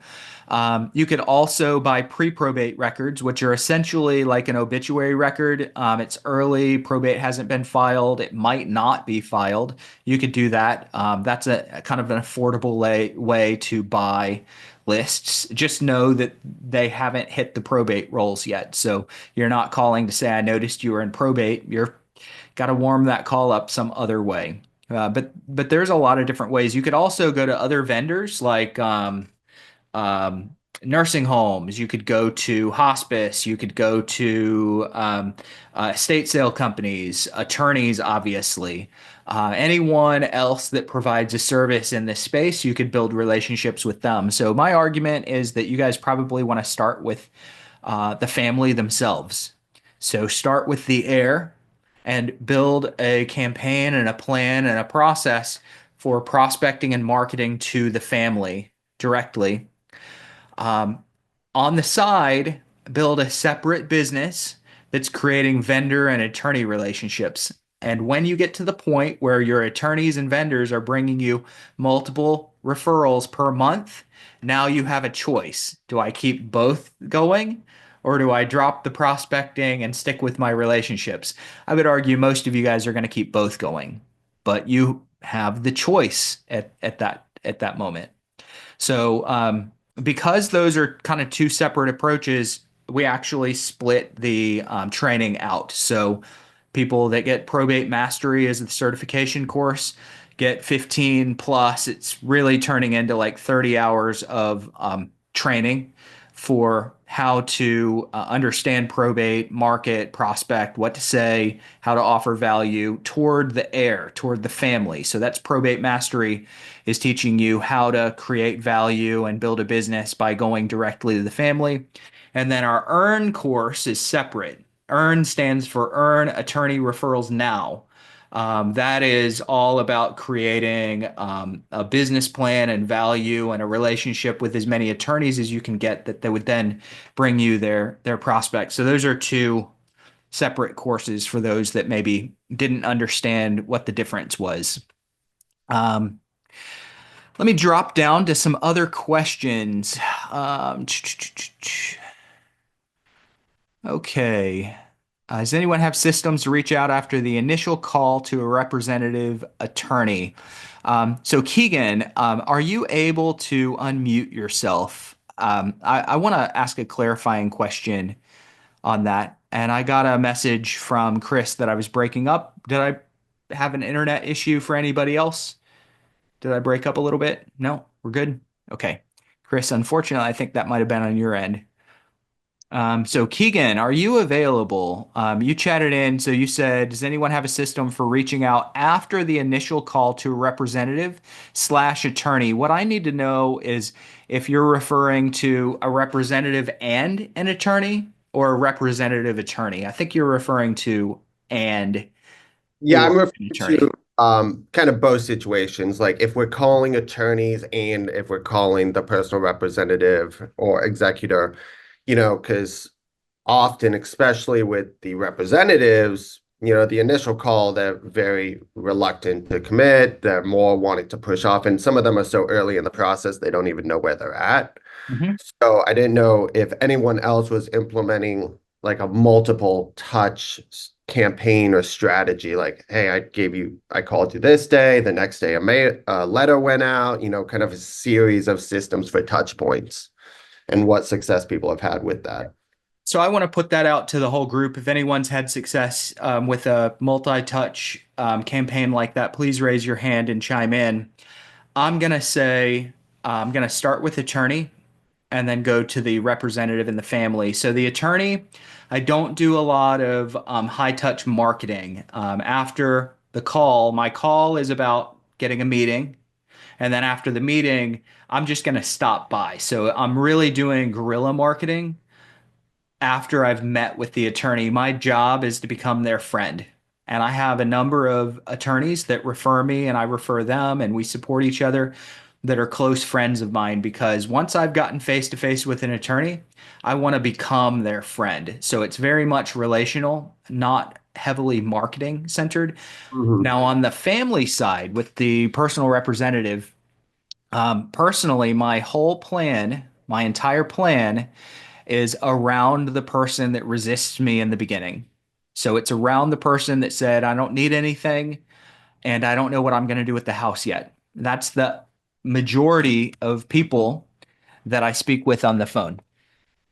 You could also buy pre-probate records, which are essentially like an obituary record. It's early, probate hasn't been filed, it might not be filed. You could do that. That's a kind of an affordable way to buy lists. Just know that they haven't hit the probate rolls yet. So you're not calling to say, I noticed you were in probate. You're got to warm that call up some other way. But there's a lot of different ways. You could also go to other vendors like um, nursing homes. You could go to hospice. You could go to estate sale companies, attorneys, obviously. Anyone else that provides a service in this space, you could build relationships with them. So my argument is that you guys probably want to start with the family themselves. So start with the heir and build a campaign and a plan and a process for prospecting and marketing to the family directly. Um, on the side, build a separate business that's creating vendor and attorney relationships. And when you get to the point where your attorneys and vendors are bringing you multiple referrals per month, now you have a choice. Do I keep both going or do I drop the prospecting and stick with my relationships? I would argue most of you guys are going to keep both going, but you have the choice at that moment. So, because those are kind of two separate approaches, we actually split the training out. So, people that get Probate Mastery as the certification course get 15 plus. It's really turning into like 30 hours of training for how to understand probate, market, prospect, what to say, how to offer value toward the heir, toward the family. So that's Probate Mastery is teaching you how to create value and build a business by going directly to the family. And then our Earn course is separate. Earn stands for Earn Attorney Referrals Now. That is all about creating a business plan and value and a relationship with as many attorneys as you can get that they would then bring you their prospects. So those are two separate courses for those that maybe didn't understand what the difference was. Let me drop down to some other questions. Okay. Does anyone have systems to reach out after the initial call to a representative attorney? So Keegan, are you able to unmute yourself? I want to ask a clarifying question on that. And I got a message from Chris that I was breaking up. Did I have an internet issue for anybody else? Did I break up a little bit? No, we're good. Okay. Chris, unfortunately, I think that might have been on your end. So Keegan, are you available? You chatted in, so you said, does anyone have a system for reaching out after the initial call to a representative slash attorney? What I need to know is if you're referring to a representative and an attorney or a representative attorney. I think you're referring to and Yeah, or I'm an referring attorney. to kind of both situations, like if we're calling attorneys and if we're calling the personal representative or executor, because often, especially with the representatives, the initial call, they're very reluctant to commit. They're more wanting to push off, and some of them are so early in the process, they don't even know where they're at. Mhm. So I didn't know if anyone else was implementing like a multiple touch campaign or strategy. Like, hey, I called you this day. The next day, a letter went out. Kind of a series of systems for touch points, and what success people have had with that. So I want to put that out to the whole group. If anyone's had success with a multi-touch campaign like that, please raise your hand and chime in. I'm going to say I'm going to start with attorney and then go to the representative in the family. So the attorney, I don't do a lot of high-touch marketing. After the call, my call is about getting a meeting. And then after the meeting, I'm just going to stop by. So I'm really doing guerrilla marketing after I've met with the attorney. My job is to become their friend. And I have a number of attorneys that refer me and I refer them and we support each other that are close friends of mine because once I've gotten face to face with an attorney, I want to become their friend. So it's very much relational, not heavily marketing centered. Mhm. Now, on the family side with the personal representative, personally, my whole plan, my entire plan is around the person that resists me in the beginning. So it's around the person that said, I don't need anything and I don't know what I'm going to do with the house yet. That's the majority of people that I speak with on the phone.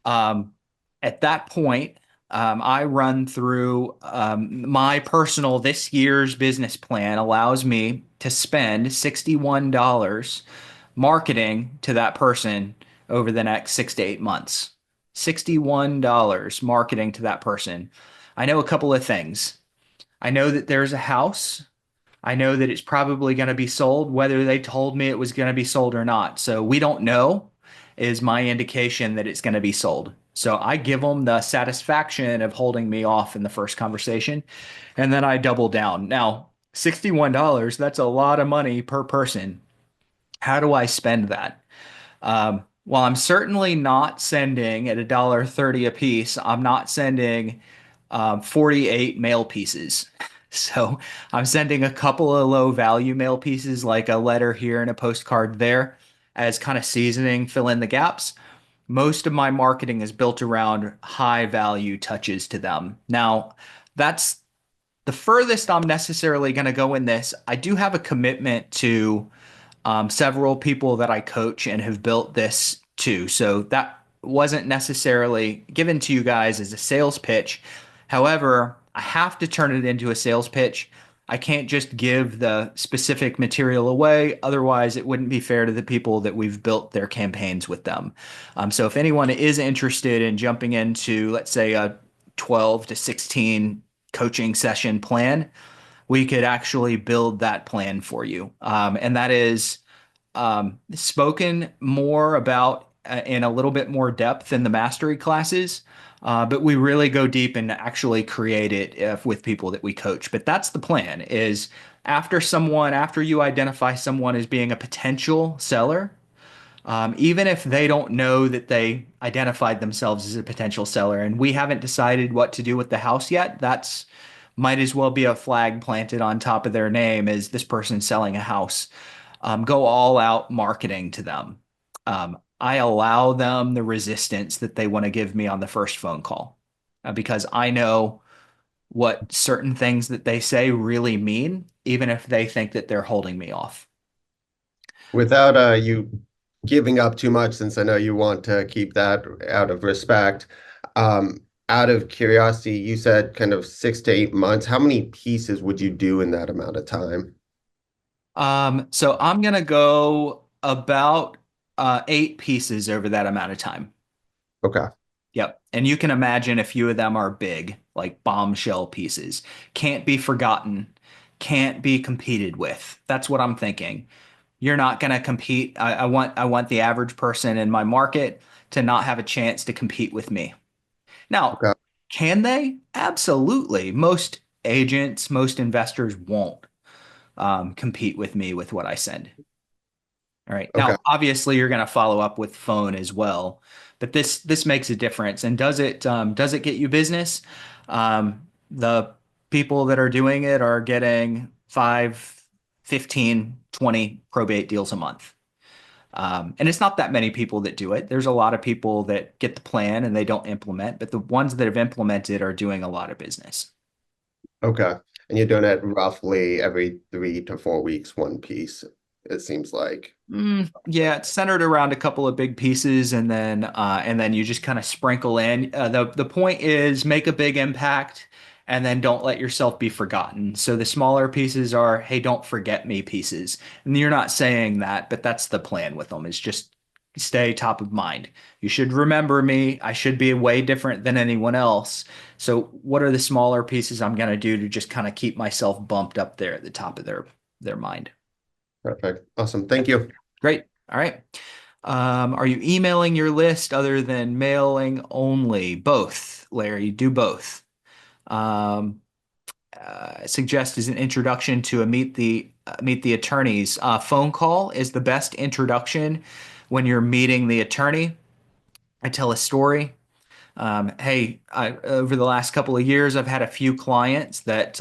Um, at that point, I run through my personal this year's business plan allows me to spend $61 marketing to that person over the next 6 to 8 months. $61 marketing to that person. I know a couple of things. I know that there's a house. I know that it's probably going to be sold, whether they told me it was going to be sold or not. So we don't know is my indication that it's going to be sold. So I give them the satisfaction of holding me off in the first conversation, and then I double down. Now, $61, that's a lot of money per person. How do I spend that? Well, I'm certainly not sending at $1.30 a piece. I'm not sending 48 mail pieces. So I'm sending a couple of low value mail pieces, like a letter here and a postcard there, as kind of seasoning, fill in the gaps. Most of my marketing is built around high value touches to them. Now, that's the furthest I'm necessarily going to go in this. I do have a commitment to several people that I coach and have built this too. So that wasn't necessarily given to you guys as a sales pitch. However, I have to turn it into a sales pitch. I can't just give the specific material away. Otherwise, it wouldn't be fair to the people that we've built their campaigns with them. So if anyone is interested in jumping into, let's say, a 12 to 16 coaching session plan, we could actually build that plan for you. And that is spoken more about in a little bit more depth in the mastery classes. But we really go deep and actually create it with people that we coach. But that's the plan is after you identify someone as being a potential seller, even if they don't know that they identified themselves as a potential seller and we haven't decided what to do with the house yet, that's might as well be a flag planted on top of their name as this person selling a house. Go all out marketing to them. I allow them the resistance that they want to give me on the first phone call because I know what certain things that they say really mean, even if they think that they're holding me off. Without you giving up too much, since I know you want to keep that out of respect, out of curiosity, you said kind of 6 to 8 months. How many pieces would you do in that amount of time? So I'm gonna go about 8 pieces over that amount of time. Okay. Yep. And you can imagine a few of them are big, like bombshell pieces. Can't be forgotten, can't be competed with. That's what I'm thinking. You're not gonna compete. I want the average person in my market to not have a chance to compete with me. Now, Okay. can they? Absolutely. Most agents, most investors won't compete with me with what I send. All right. Okay. Now, obviously, you're going to follow up with phone as well, but this makes a difference. And does it get you business? The people that are doing it are getting 5, 15, 20 probate deals a month. And it's not that many people that do it. There's a lot of people that get the plan and they don't implement, but the ones that have implemented are doing a lot of business. Okay. And you're doing it roughly every 3 to 4 weeks, one piece, it seems like. Yeah, it's centered around a couple of big pieces, and then you just kind of sprinkle in. The point is make a big impact, and then don't let yourself be forgotten. So the smaller pieces are, hey, don't forget me pieces, and you're not saying that, but that's the plan with them. Is just stay top of mind. You should remember me. I should be way different than anyone else. So what are the smaller pieces I'm gonna do to just kind of keep myself bumped up there at the top of their mind? Perfect. Awesome. Thank you. Great. All right. Are you emailing your list other than mailing only? Both, Larry. Do both. Um, suggest as an introduction to a meet the attorneys. Phone call is the best introduction when you're meeting the attorney. I tell a story. Hey, over the last couple of years, I've had a few clients that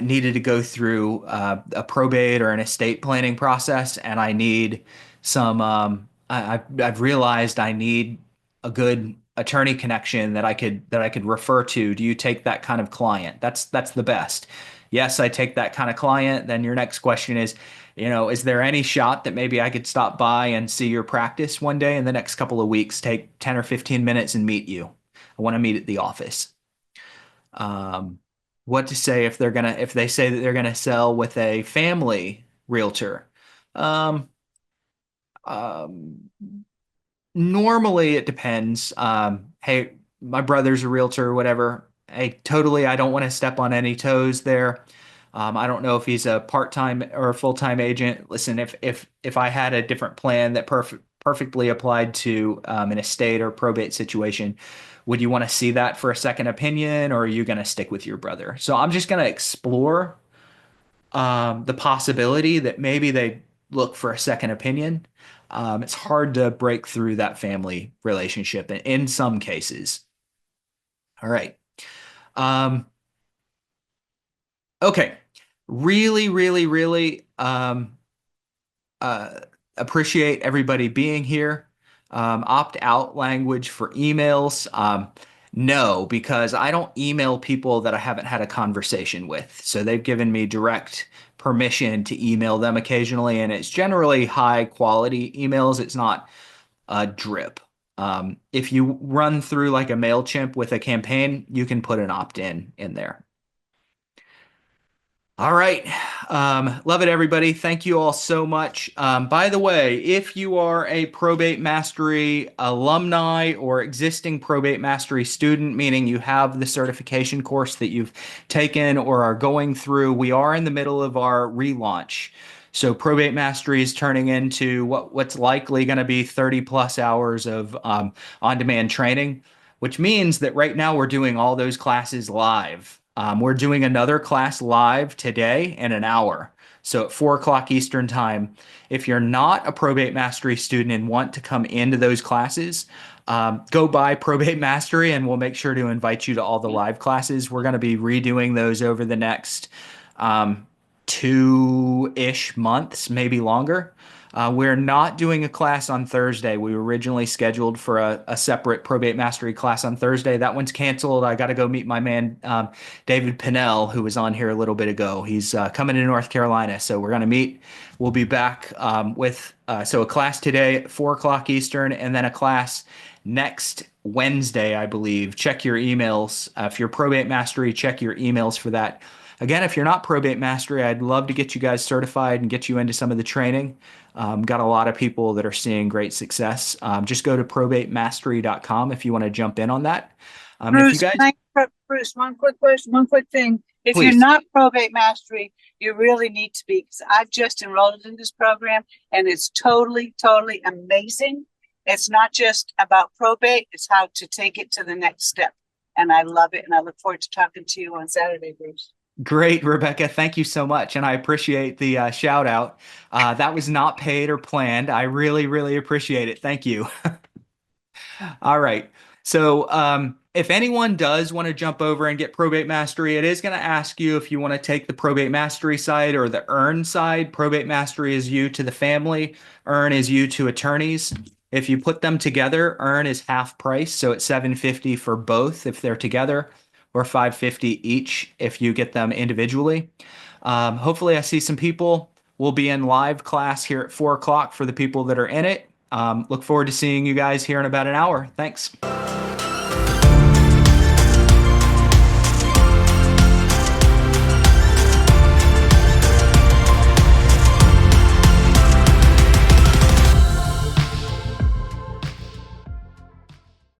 needed to go through a probate or an estate planning process, and I need some. I've realized I need a good attorney connection that I could refer to. Do you take that kind of client? That's the best. Yes, I take that kind of client. Then your next question is, Is there any shot that maybe I could stop by and see your practice one day in the next couple of weeks, take 10 or 15 minutes and meet you? I want to meet at the office. What to say if they say that they're gonna sell with a family realtor. Um, um, Normally it depends. Hey, my brother's a realtor or whatever. Hey, totally, I don't want to step on any toes there. I don't know if he's a part-time or a full-time agent. Listen, if I had a different plan that perfectly applied to an estate or probate situation, would you want to see that for a second opinion, or are you going to stick with your brother? So I'm just going to explore the possibility that maybe they look for a second opinion. It's hard to break through that family relationship in some cases. All right. Um, okay. Really, really, really uh, appreciate everybody being here. Opt out language for emails. No, because I don't email people that I haven't had a conversation with. So they've given me direct permission to email them occasionally, and it's generally high quality emails. It's not a drip. If you run through like a MailChimp with a campaign, you can put an opt-in there. All right. Love it, everybody. Thank you all so much. By the way, if you are a Probate Mastery alumni or existing Probate Mastery student, meaning you have the certification course that you've taken or are going through, we are in the middle of our relaunch. So Probate Mastery is turning into what's likely going to be 30 plus hours of on-demand training, which means that right now we're doing all those classes live. We're doing another class live today in an hour. So at 4 o'clock Eastern time, if you're not a Probate Mastery student and want to come into those classes, go by Probate Mastery and we'll make sure to invite you to all the live classes. We're going to be redoing those over the next 2-ish months, maybe longer. We're not doing a class on Thursday. We were originally scheduled for a separate Probate Mastery class on Thursday. That one's canceled. I got to go meet my man, David Pinnell, who was on here a little bit ago. He's coming to North Carolina. So we're going to meet. We'll be back with a class today at 4 o'clock Eastern and then a class next Wednesday, I believe. Check your emails. If you're Probate Mastery, check your emails for that. Again, if you're not Probate Mastery, I'd love to get you guys certified and get you into some of the training. Got a lot of people that are seeing great success. Just go to probatemastery.com if you want to jump in on that. If you guys, Bruce, one quick question, one quick thing. If please. you're not Probate Mastery, you really need to be, because I've just enrolled in this program and it's totally, totally amazing. It's not just about probate, it's how to take it to the next step. And I love it. And I look forward to talking to you on Saturday, Bruce. Great, Rebecca. Thank you so much. And I appreciate the shout out. That was not paid or planned. I really, really appreciate it. Thank you. All right. So if anyone does want to jump over and get Probate Mastery, it is going to ask you if you want to take the Probate Mastery side or the Earn side. Probate Mastery is you to the family. Earn is you to attorneys. If you put them together, Earn is half price. So it's $750 for both if they're together, or $550 each if you get them individually. Hopefully I see some people. We'll be in live class here at 4 o'clock for the people that are in it. Look forward to seeing you guys here in about an hour. Thanks.